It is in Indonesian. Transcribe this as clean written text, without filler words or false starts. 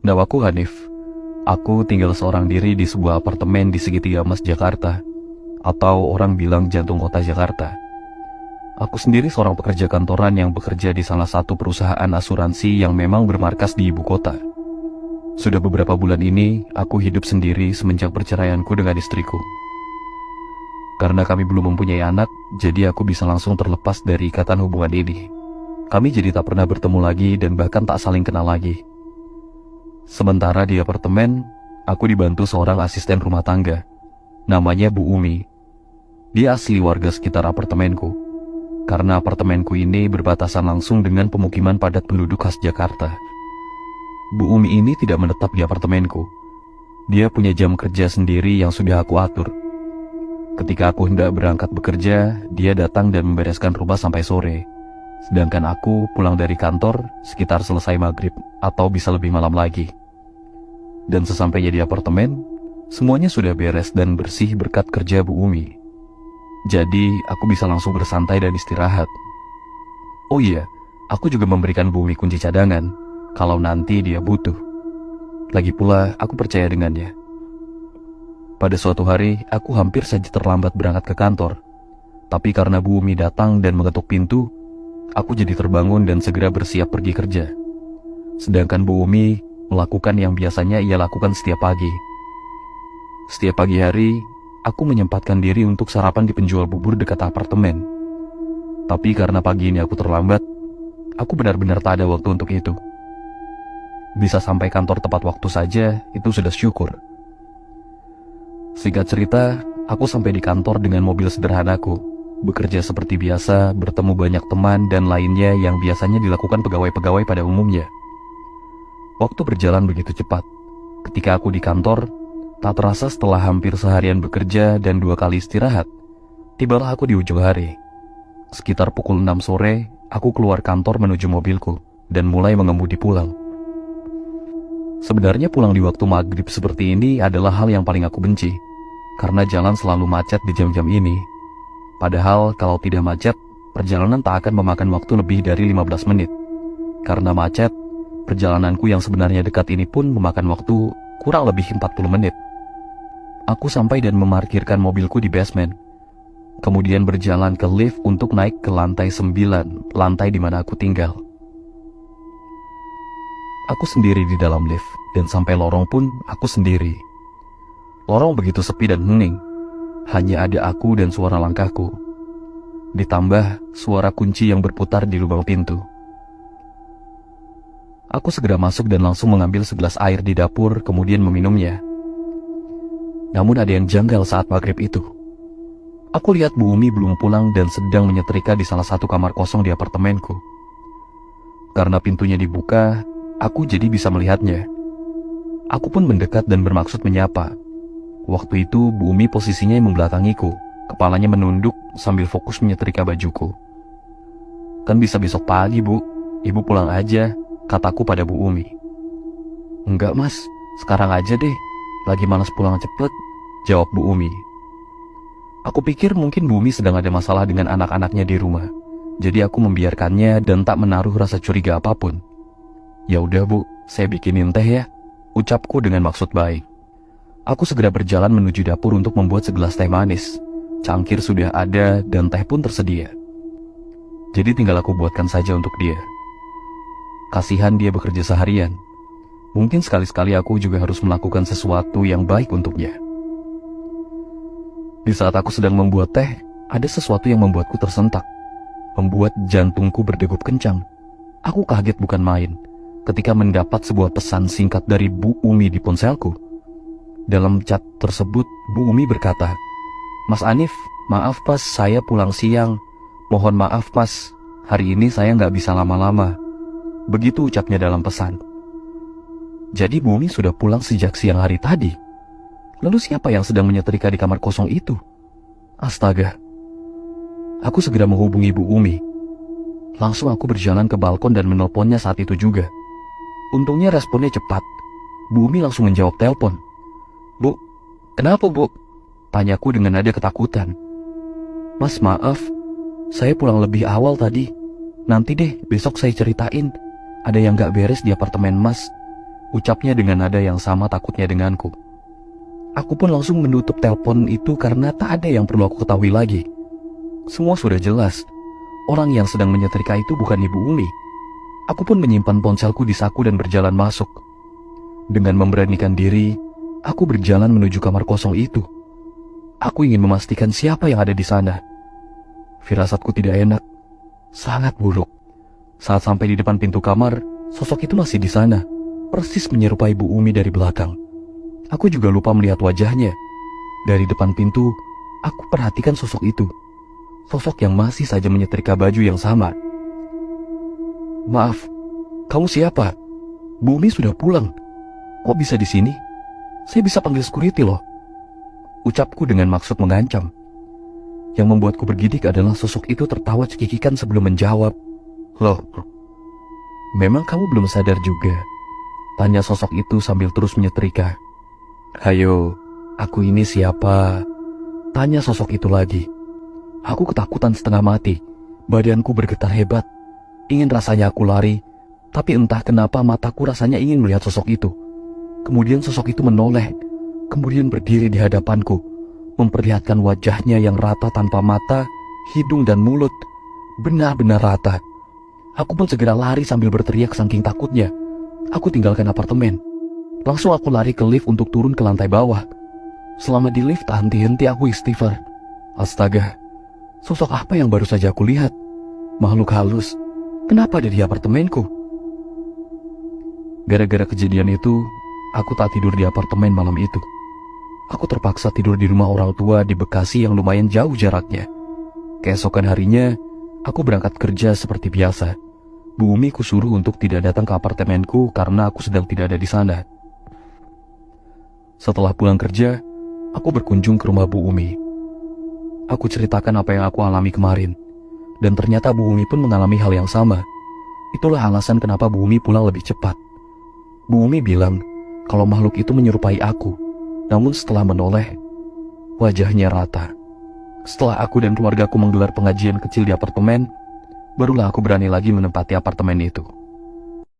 Namaku Hanif. Aku tinggal seorang diri di sebuah apartemen di segitiga emas Jakarta, atau orang bilang jantung kota Jakarta. Aku sendiri seorang pekerja kantoran yang bekerja di salah satu perusahaan asuransi yang memang bermarkas di ibu kota. Sudah beberapa bulan ini, aku hidup sendiri semenjak perceraianku dengan istriku. Karena kami belum mempunyai anak, jadi aku bisa langsung terlepas dari ikatan hubungan ini. Kami jadi tak pernah bertemu lagi dan bahkan tak saling kenal lagi. Sementara di apartemen, aku dibantu seorang asisten rumah tangga. Namanya Bu Umi. Dia asli warga sekitar apartemenku. Karena apartemenku ini berbatasan langsung dengan pemukiman padat penduduk khas Jakarta. Bu Umi ini tidak menetap di apartemenku. Dia punya jam kerja sendiri yang sudah aku atur. Ketika aku hendak berangkat bekerja, dia datang dan membereskan rumah sampai sore. Sedangkan aku pulang dari kantor sekitar selesai maghrib atau bisa lebih malam lagi. Dan sesampainya di apartemen, semuanya sudah beres dan bersih berkat kerja Bu Umi. Jadi aku bisa langsung bersantai dan istirahat. Oh iya, aku juga memberikan Bu Umi kunci cadangan kalau nanti dia butuh. Lagi pula aku percaya dengannya. Pada suatu hari, aku hampir saja terlambat berangkat ke kantor. Tapi karena Bu Umi datang dan mengetuk pintu, aku jadi terbangun dan segera bersiap pergi kerja. Sedangkan Bu Umi melakukan yang biasanya ia lakukan setiap pagi. Setiap pagi hari, aku menyempatkan diri untuk sarapan di penjual bubur dekat apartemen. Tapi karena pagi ini aku terlambat, aku benar-benar tak ada waktu untuk itu. Bisa sampai kantor tepat waktu saja, itu sudah syukur. Singkat cerita, aku sampai di kantor dengan mobil sederhanaku, bekerja seperti biasa, bertemu banyak teman dan lainnya yang biasanya dilakukan pegawai-pegawai pada umumnya. Waktu berjalan begitu cepat. Ketika aku di kantor, tak terasa setelah hampir seharian bekerja dan 2 kali istirahat, tibalah aku di ujung hari. Sekitar pukul 6 sore, aku keluar kantor menuju mobilku dan mulai mengemudi pulang. Sebenarnya pulang di waktu maghrib seperti ini adalah hal yang paling aku benci, karena jalan selalu macet di jam-jam ini. Padahal kalau tidak macet, perjalanan tak akan memakan waktu lebih dari 15 menit. Karena macet, perjalananku yang sebenarnya dekat ini pun memakan waktu kurang lebih 40 menit. Aku sampai dan memarkirkan mobilku di basement. Kemudian berjalan ke lift untuk naik ke lantai 9, lantai di mana aku tinggal. Aku sendiri di dalam lift, dan sampai lorong pun aku sendiri. Lorong begitu sepi dan hening. Hanya ada aku dan suara langkahku. Ditambah suara kunci yang berputar di lubang pintu. Aku segera masuk dan langsung mengambil segelas air di dapur, kemudian meminumnya. Namun ada yang janggal saat maghrib itu. Aku lihat Bu Umi belum pulang dan sedang menyetrika di salah satu kamar kosong di apartemenku. Karena pintunya dibuka, aku jadi bisa melihatnya. Aku pun mendekat dan bermaksud menyapa. Waktu itu Bu Umi posisinya membelakangiku, kepalanya menunduk sambil fokus menyetrika bajuku. Kan bisa besok pagi, Bu. Ibu pulang aja, kataku pada Bu Umi. Enggak mas, sekarang aja deh. Lagi malas pulang cepet, jawab Bu Umi. Aku pikir mungkin Bu Umi sedang ada masalah dengan anak-anaknya di rumah. Jadi aku membiarkannya dan tak menaruh rasa curiga apapun. Ya udah Bu, saya bikinin teh ya, ucapku dengan maksud baik. Aku segera berjalan menuju dapur untuk membuat segelas teh manis. Cangkir sudah ada dan teh pun tersedia. Jadi tinggal aku buatkan saja untuk dia. Kasihan dia bekerja seharian. Mungkin sekali-sekali aku juga harus melakukan sesuatu yang baik untuknya. Di saat aku sedang membuat teh, ada sesuatu yang membuatku tersentak, membuat jantungku berdegup kencang. Aku kaget bukan main ketika mendapat sebuah pesan singkat dari Bu Umi di ponselku. Dalam chat tersebut, Bu Umi berkata, "Mas Hanif, maaf pas saya pulang siang. Mohon maaf mas, hari ini saya nggak bisa lama-lama." Begitu ucapnya dalam pesan. Jadi Bu Umi sudah pulang sejak siang hari tadi. Lalu siapa yang sedang menyetrika di kamar kosong itu? Astaga. Aku segera menghubungi Bu Umi. Langsung aku berjalan ke balkon dan menelponnya saat itu juga. Untungnya responnya cepat. Bu Umi langsung menjawab telepon. "Bu, kenapa Bu?" tanyaku dengan nada ketakutan. "Mas maaf, saya pulang lebih awal tadi. Nanti deh besok saya ceritain. Ada yang gak beres di apartemen mas. ucapnya dengan nada yang sama takutnya denganku. Aku pun langsung menutup telepon itu karena tak ada yang perlu aku ketahui lagi. Semua sudah jelas. Orang yang sedang menyetrika itu bukan Ibu Umi. Aku pun menyimpan ponselku di saku dan berjalan masuk. Dengan memberanikan diri, aku berjalan menuju kamar kosong itu. Aku ingin memastikan siapa yang ada di sana. Firasatku tidak enak, sangat buruk. Saat sampai di depan pintu kamar, sosok itu masih di sana, persis menyerupai Bu Umi dari belakang. Aku juga lupa melihat wajahnya. Dari depan pintu, aku perhatikan sosok itu. Sosok yang masih saja menyetrika baju yang sama. "Maaf, kamu siapa? Bu Umi sudah pulang. Kok bisa di sini? Saya bisa panggil security loh," ucapku dengan maksud mengancam. Yang membuatku bergidik adalah sosok itu tertawa cekikikan sebelum menjawab. "Loh, memang kamu belum sadar juga?" tanya sosok itu sambil terus menyetrika. "Hayo, aku ini siapa?" tanya sosok itu lagi. Aku ketakutan setengah mati. Badanku bergetar hebat. Ingin rasanya aku lari, tapi entah kenapa mataku rasanya ingin melihat sosok itu. Kemudian sosok itu menoleh, kemudian berdiri di hadapanku, memperlihatkan wajahnya yang rata tanpa mata, hidung dan mulut. Benar-benar rata. Aku pun segera lari sambil berteriak saking takutnya. Aku tinggalkan apartemen. Langsung aku lari ke lift untuk turun ke lantai bawah. Selama di lift tak henti-henti aku istighfar. Astaga, sosok apa yang baru saja aku lihat? Makhluk halus. Kenapa ada di apartemenku? Gara-gara kejadian itu, aku tak tidur di apartemen malam itu. Aku terpaksa tidur di rumah orang tua di Bekasi yang lumayan jauh jaraknya. Keesokan harinya, aku berangkat kerja seperti biasa. Bu Umi kusuruh untuk tidak datang ke apartemenku karena aku sedang tidak ada di sana. Setelah pulang kerja, aku berkunjung ke rumah Bu Umi. Aku ceritakan apa yang aku alami kemarin. Dan ternyata Bu Umi pun mengalami hal yang sama. Itulah alasan kenapa Bu Umi pulang lebih cepat. Bu Umi bilang kalau makhluk itu menyerupai aku. Namun setelah menoleh, wajahnya rata. Setelah aku dan keluargaku menggelar pengajian kecil di apartemen, barulah aku berani lagi menempati apartemen itu.